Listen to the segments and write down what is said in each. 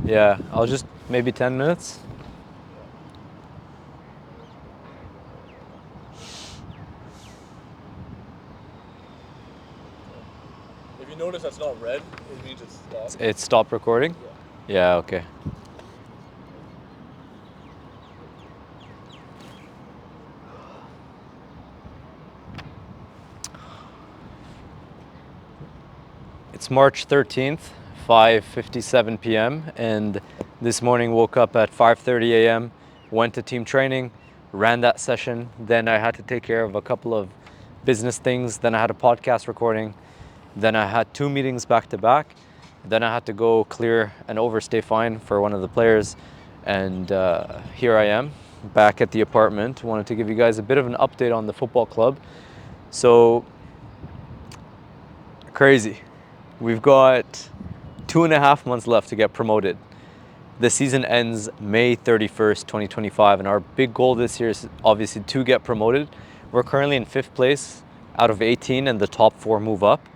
Yeah, I'll just maybe 10 minutes. If you notice that's not red, it means it's stopped. It stopped recording? Yeah, okay. It's March 13th, 5:57 p.m. and this morning woke up at 5:30 a.m., went to team training, ran that session, then I had to take care of a couple of business things, then I had a podcast recording, then I had 2 meetings back to back, then I had to go clear an overstay fine for one of the players, and here I am back at the apartment. Wanted to give you guys a bit of an update on the football club. So crazy. We've got 2.5 months left to get promoted. The season ends May 31st, 2025, and our big goal this year is obviously to get promoted. We're currently in 5th place out of 18, and the top 4 move up.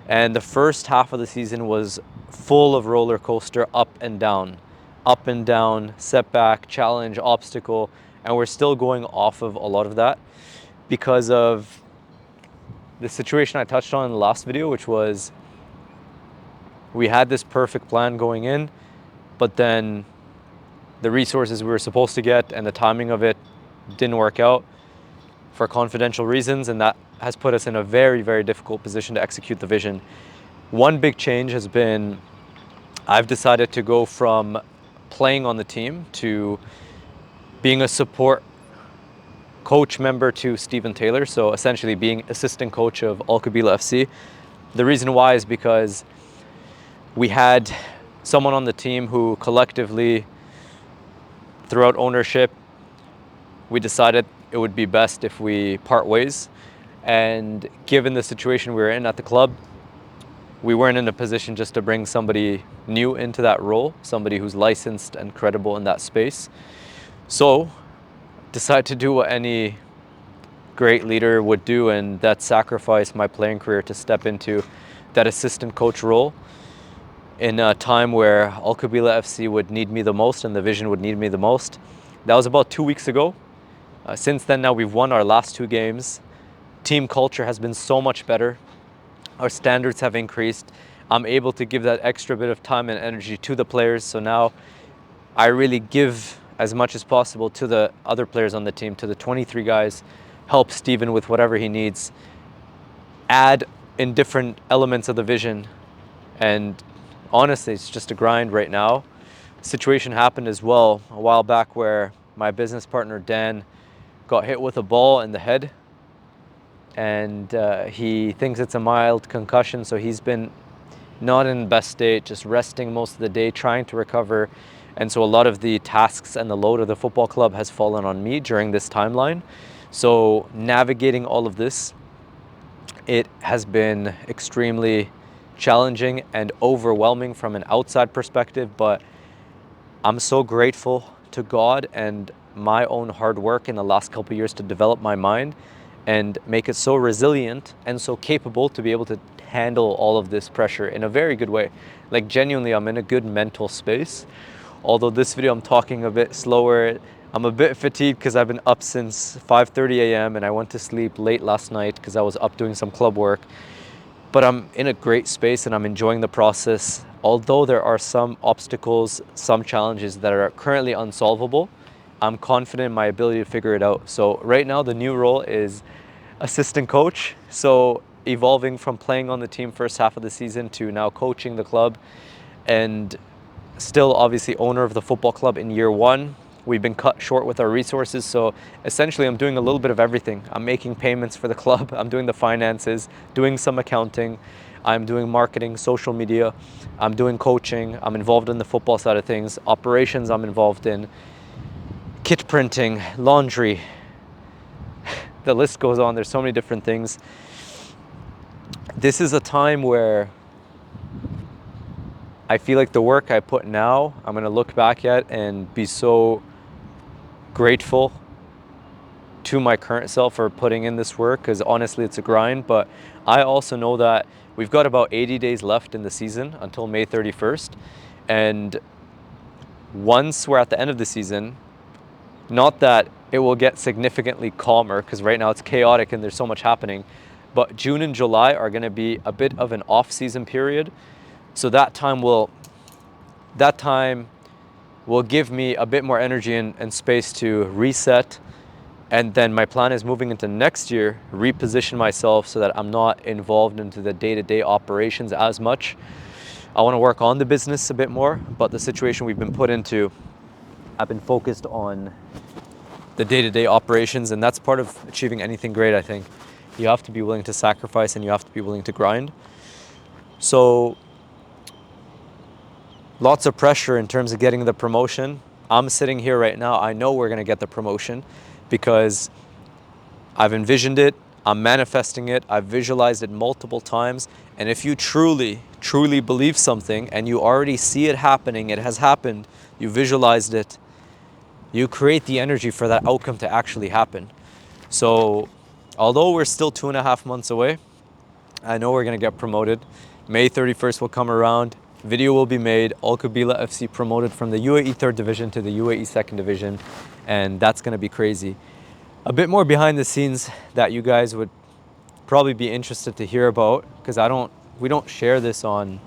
And the first half of the season was full of roller coaster, up and down, setback, challenge, obstacle, and we're still going off of a lot of that because of the situation I touched on in the last video, which was we had this perfect plan going in, but then the resources we were supposed to get and the timing of it didn't work out for confidential reasons, and that has put us in a very, very difficult position to execute the vision. One big change has been I've decided to go from playing on the team to being a support coach member to Stephen Taylor, so essentially being assistant coach of Qabila FC. The reason why is because we had someone on the team who collectively, throughout ownership, we decided it would be best if we part ways. And given the situation we were in at the club, we weren't in a position just to bring somebody new into that role, somebody who's licensed and credible in that space. So decided to do what any great leader would do, and that's sacrifice my playing career to step into that assistant coach role in a time where Qabila FC would need me the most and the vision would need me the most. That was about 2 weeks ago. Since then, now we've won our last 2 games. Team culture has been so much better. Our standards have increased. I'm able to give that extra bit of time and energy to the players. So now I really give as much as possible to the other players on the team, to the 23 guys, help Steven with whatever he needs, add in different elements of the vision. And honestly, it's just a grind right now. Situation happened as well a while back where my business partner, Dan, got hit with a ball in the head, and he thinks it's a mild concussion, so he's been not in the best state, just resting most of the day, trying to recover. And so a lot of the tasks and the load of the football club has fallen on me during this timeline. So navigating all of this, it has been extremely challenging and overwhelming from an outside perspective, but I'm so grateful to God and my own hard work in the last couple of years to develop my mind and make it so resilient and so capable to be able to handle all of this pressure in a very good way. Like genuinely, I'm in a good mental space. Although this video I'm talking a bit slower, I'm a bit fatigued because I've been up since 5:30 a.m. and I went to sleep late last night because I was up doing some club work. But I'm in a great space and I'm enjoying the process. Although there are some obstacles, some challenges that are currently unsolvable, I'm confident in my ability to figure it out. So right now the new role is assistant coach. So evolving from playing on the team first half of the season to now coaching the club, and still obviously owner of the football club in year 1. We've been cut short with our resources, so essentially I'm doing a little bit of everything. I'm making payments for the club, I'm doing the finances, doing some accounting, I'm doing marketing, social media, I'm doing coaching, I'm involved in the football side of things, operations I'm involved in, kit printing, laundry, the list goes on. There's so many different things. This is a time where I feel like the work I put now, I'm going to look back at and be so grateful to my current self for putting in this work, because honestly it's a grind. But I also know that we've got about 80 days left in the season until May 31st, and once we're at the end of the season, not that it will get significantly calmer, because right now it's chaotic and there's so much happening, but June and July are going to be a bit of an off-season period. So that time will give me a bit more energy and space to reset. And then my plan is moving into next year, reposition myself so that I'm not involved into the day-to-day operations as much. I want to work on the business a bit more, but the situation we've been put into, I've been focused on the day-to-day operations, and that's part of achieving anything great, I think. You have to be willing to sacrifice and you have to be willing to grind. So lots of pressure in terms of getting the promotion. I'm sitting here right now, I know we're going to get the promotion because I've envisioned it, I'm manifesting it, I've visualized it multiple times. And if you truly, truly believe something and you already see it happening, it has happened, you visualized it, you create the energy for that outcome to actually happen. So although we're still 2.5 months away, I know we're going to get promoted. May 31st will come around. Video will be made. Al Qabila FC promoted from the UAE 3rd Division to the UAE 2nd Division. And that's going to be crazy. A bit more behind the scenes that you guys would probably be interested to hear about, because we don't share this on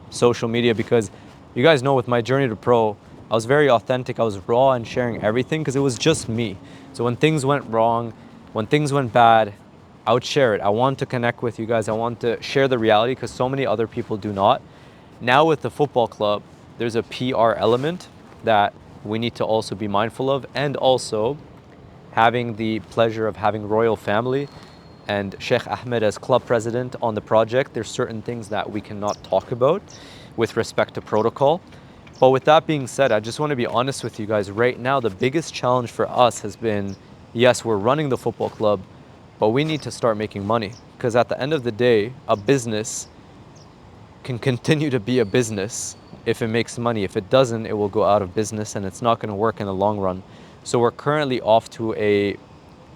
social media, because you guys know with my journey to pro, I was very authentic. I was raw and sharing everything because it was just me. So when things went wrong, when things went bad, I would share it. I want to connect with you guys. I want to share the reality because so many other people do not. Now with the football club, there's a PR element that we need to also be mindful of, and also having the pleasure of having royal family and Sheikh Ahmed as club president on the project. There's certain things that we cannot talk about with respect to protocol. But with that being said, I just want to be honest with you guys. Right now, the biggest challenge for us has been, yes, we're running the football club, but we need to start making money. Because at the end of the day, a business can continue to be a business if it makes money. If it doesn't, it will go out of business and it's not going to work in the long run. So we're currently off to a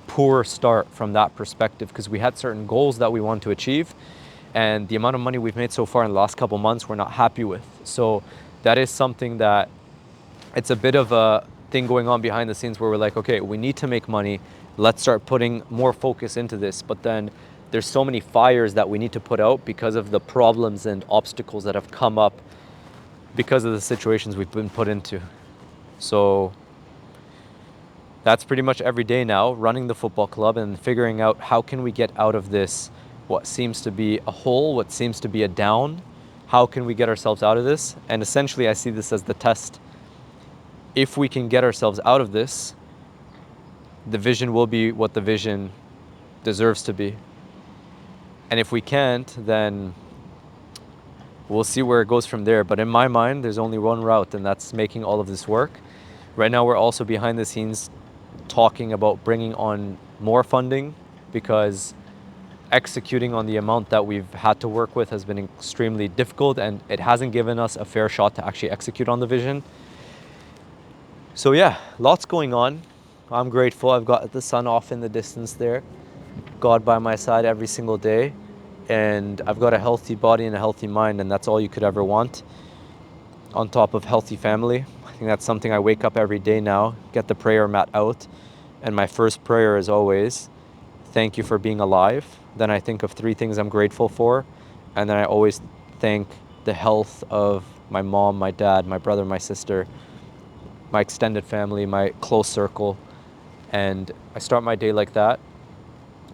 poor start from that perspective because we had certain goals that we want to achieve, and the amount of money we've made so far in the last couple months we're not happy with. So that is something that it's a bit of a thing going on behind the scenes where we're like, okay, we need to make money, let's start putting more focus into this. But then there's so many fires that we need to put out because of the problems and obstacles that have come up because of the situations we've been put into. So that's pretty much every day now, running the football club and figuring out how can we get out of this, what seems to be a hole, what seems to be a down. How can we get ourselves out of this? And essentially, I see this as the test. If we can get ourselves out of this, the vision will be what the vision deserves to be. And if we can't, then we'll see where it goes from there. But in my mind, there's only one route, and that's making all of this work. Right now, we're also behind the scenes talking about bringing on more funding, because executing on the amount that we've had to work with has been extremely difficult, and it hasn't given us a fair shot to actually execute on the vision. So yeah, lots going on. I'm grateful. I've got the sun off in the distance there, God by my side every single day, and I've got a healthy body and a healthy mind, and that's all you could ever want, on top of healthy family. I think that's something I wake up every day now, get the prayer mat out, and my first prayer is always, thank you for being alive. Then I think of 3 things I'm grateful for, and then I always thank the health of my mom, my dad, my brother, my sister, my extended family, my close circle. And I start my day like that,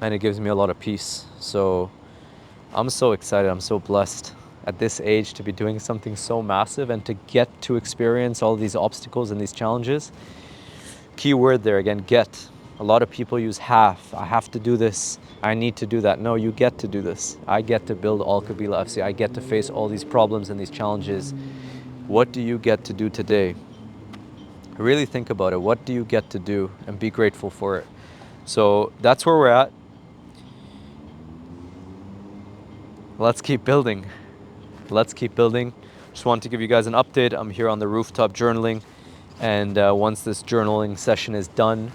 and it gives me a lot of peace. So I'm so excited, I'm so blessed at this age to be doing something so massive and to get to experience all these obstacles and these challenges. Key word there again, get. A lot of people use have. I have to do this, I need to do that. No, you get to do this. I get to build Al Qabila FC. I get to face all these problems and these challenges. What do you get to do today? Really think about it. What do you get to do? And be grateful for it. So that's where we're at. Let's keep building. Let's keep building. Just wanted to give you guys an update. I'm here on the rooftop journaling. And once this journaling session is done,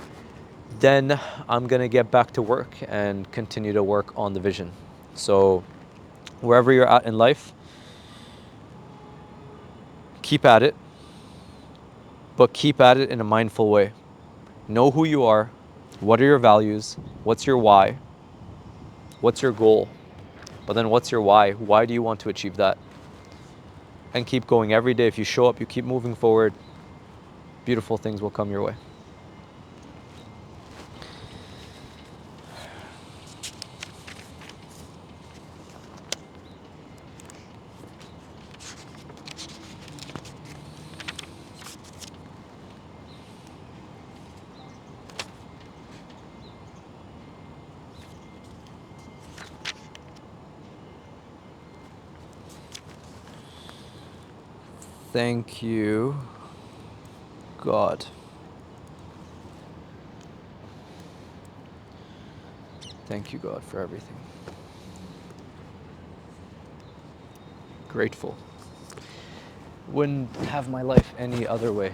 then I'm gonna get back to work and continue to work on the vision. So wherever you're at in life, keep at it. but keep at it in a mindful way. Know who you are, what are your values, what's your why, what's your goal, but then what's your why? Why do you want to achieve that? And keep going every day. If you show up, you keep moving forward, beautiful things will come your way. Thank you, God. Thank you, God, for everything. Grateful. Wouldn't have my life any other way.